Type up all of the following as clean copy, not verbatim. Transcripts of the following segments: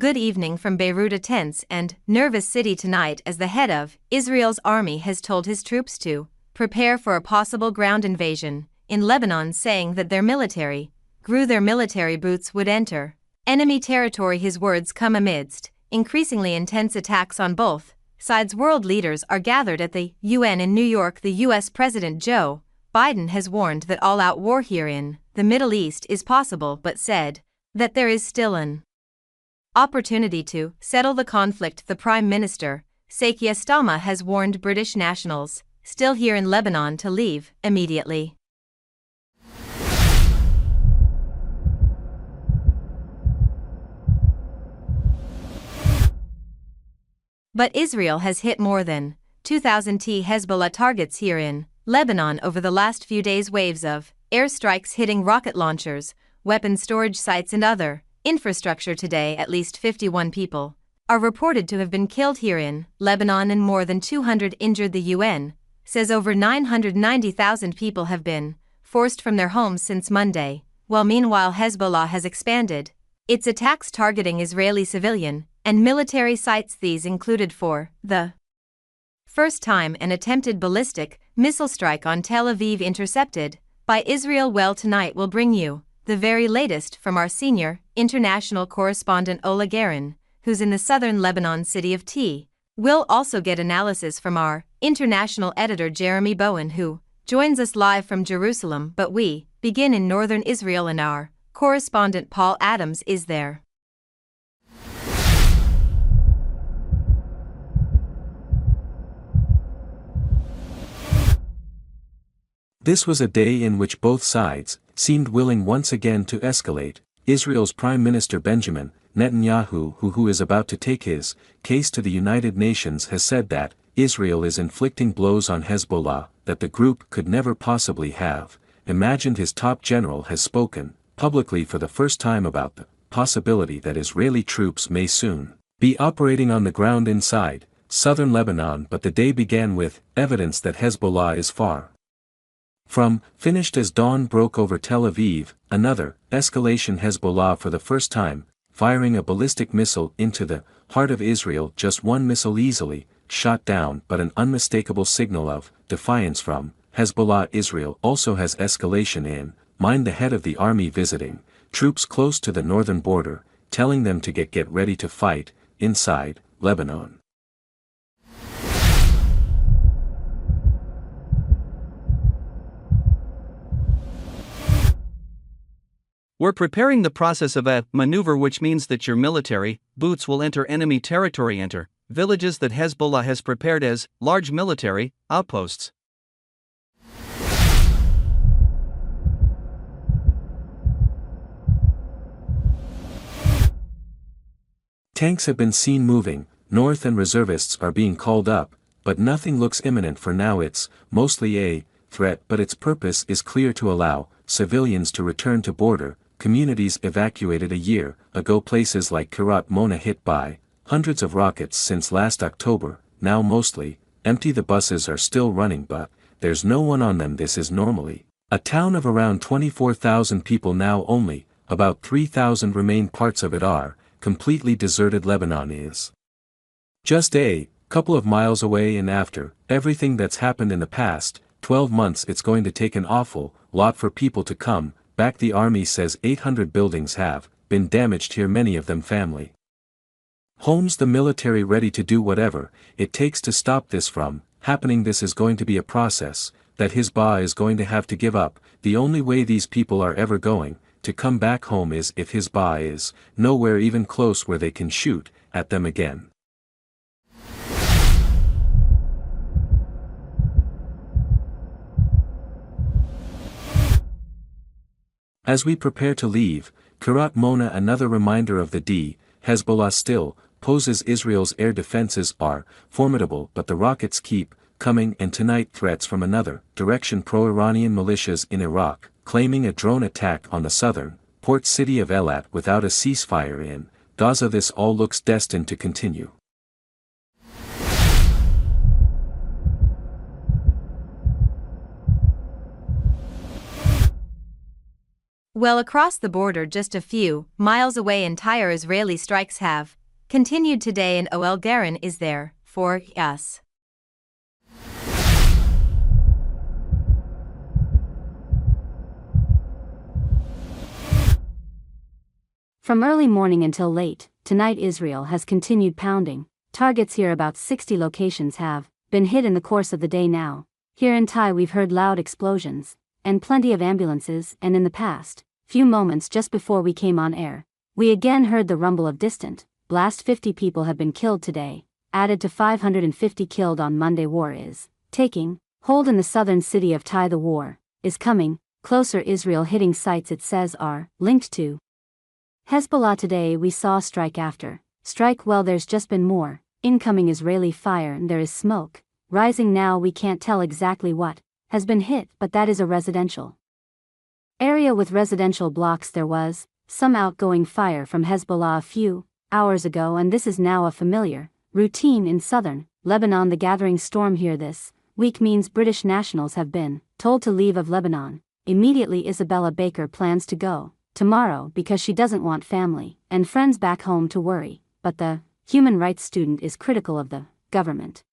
good evening from Beirut, a tense and nervous city tonight as the head of Israel's army has told his troops to prepare for a possible ground invasion in Lebanon, saying that their military boots would enter enemy territory. His words come amidst increasingly intense attacks on both sides. World leaders are gathered at the UN in New York. The US President Joe Biden has warned that all-out war here in the Middle East is possible, but said that there is still an opportunity to settle the conflict. The Prime Minister, Keir Starmer, has warned British nationals still here in Lebanon to leave immediately. But Israel has hit more than 2,000 Hezbollah targets here in Lebanon over the last few days. Waves of airstrikes hitting rocket launchers, weapon storage sites and other infrastructure. Today, at least 51 people are reported to have been killed here in Lebanon and more than 200 injured. The UN says over 990,000 people have been forced from their homes since Monday, while meanwhile Hezbollah has expanded its attacks targeting Israeli civilian and military sites. These included, for the first time, an attempted ballistic missile strike on Tel Aviv intercepted by Israel. Well, tonight we'll bring you the very latest from our senior international correspondent Ola Garin, who's in the southern Lebanon city of T. We'll also get analysis from our international editor Jeremy Bowen, who joins us live from Jerusalem. But we begin in northern Israel and our correspondent Paul Adams is there. This was a day in which both sides seemed willing once again to escalate. Israel's Prime Minister Benjamin Netanyahu, who is about to take his case to the United Nations, has said that Israel is inflicting blows on Hezbollah that the group could never possibly have imagined. His top general has spoken publicly for the first time about the possibility that Israeli troops may soon be operating on the ground inside southern Lebanon. But the day began with evidence that Hezbollah is far from finished as dawn broke over Tel Aviv. Another escalation. Hezbollah for the first time firing a ballistic missile into the heart of Israel. Just one missile easily shot down, but an unmistakable signal of defiance from Hezbollah. Israel also has escalation in mind. The head of the army visiting troops close to the northern border, telling them to get ready to fight inside Lebanon. We're preparing the process of a maneuver, which means that your military boots will enter enemy territory, enter villages that Hezbollah has prepared as large military outposts. Tanks have been seen moving north and reservists are being called up, but nothing looks imminent for now. It's mostly a threat, but its purpose is clear: to allow civilians to return to border communities evacuated a year ago. Places like Kiryat Mona hit by hundreds of rockets since last October, now mostly empty. The buses are still running, but there's no one on them. This is normally a town of around 24,000 people. Now only about 3,000 remain. Parts of it are completely deserted. Lebanon is just a couple of miles away, and after everything that's happened in the past 12 months, it's going to take an awful lot for people to come back. The army says 800 buildings have been damaged here, many of them family homes. The military ready to do whatever it takes to stop this from happening. This is going to be a process that Hezbollah is going to have to give up. The only way these people are ever going to come back home is if Hezbollah is nowhere even close where they can shoot at them again. As we prepare to leave Kiryat Mona, another reminder of the Hezbollah still poses. Israel's air defenses are formidable, but the rockets keep coming, and tonight threats from another direction. Pro-Iranian militias in Iraq claiming a drone attack on the southern port city of Eilat without a ceasefire in Gaza. This all looks destined to continue. Well, across the border just a few miles away, entire Israeli strikes have continued today, and OL Garin is there for us. From early morning until late tonight, Israel has continued pounding targets here. About 60 locations have been hit in the course of the day now. Here in Tai we've heard loud explosions and plenty of ambulances, and in the past few moments just before we came on air, we again heard the rumble of distant blast. 50 people have been killed today, added to 550 killed on Monday. War is taking hold in the southern city of Tai. The war is coming closer. Israel hitting sites it says are linked to Hezbollah. Today we saw strike after strike. Well, there's just been more incoming Israeli fire and there is smoke rising now. We can't tell exactly what has been hit, but that is a residential area with residential blocks. There was some outgoing fire from Hezbollah a few hours ago, and this is now a familiar routine in southern Lebanon. The gathering storm here this week means British nationals have been told to leave of Lebanon immediately. Isabella Baker plans to go tomorrow because she doesn't want family and friends back home to worry, but the human rights student is critical of the government.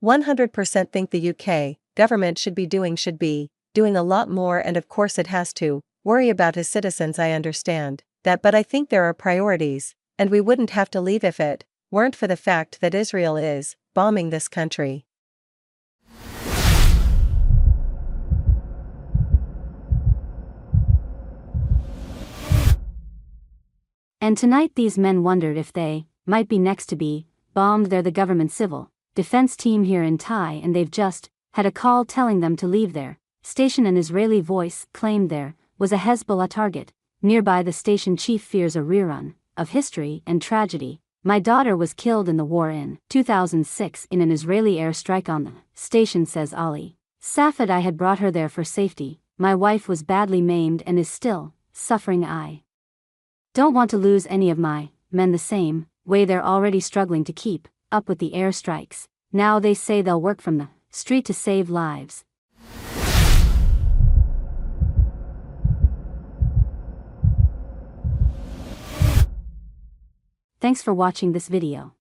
100% think the UK government should be doing a lot more, and of course it has to worry about his citizens. I understand that, but I think there are priorities, and we wouldn't have to leave if it weren't for the fact that Israel is bombing this country. And tonight these men wondered if they might be next to be bombed. They're the government civil defense team here in Tai, and they've just had a call telling them to leave their station. An Israeli voice claimed there was a Hezbollah target nearby. The station chief fears a rerun of history and tragedy. My daughter was killed in the war in 2006 in an Israeli airstrike on the station, says Ali Safed. I had brought her there for safety. My wife was badly maimed and is still suffering. I don't want to lose any of my men the same way they're already struggling to keep up with the airstrikes. Now they say they'll work from the street to save lives. Thanks for watching this video.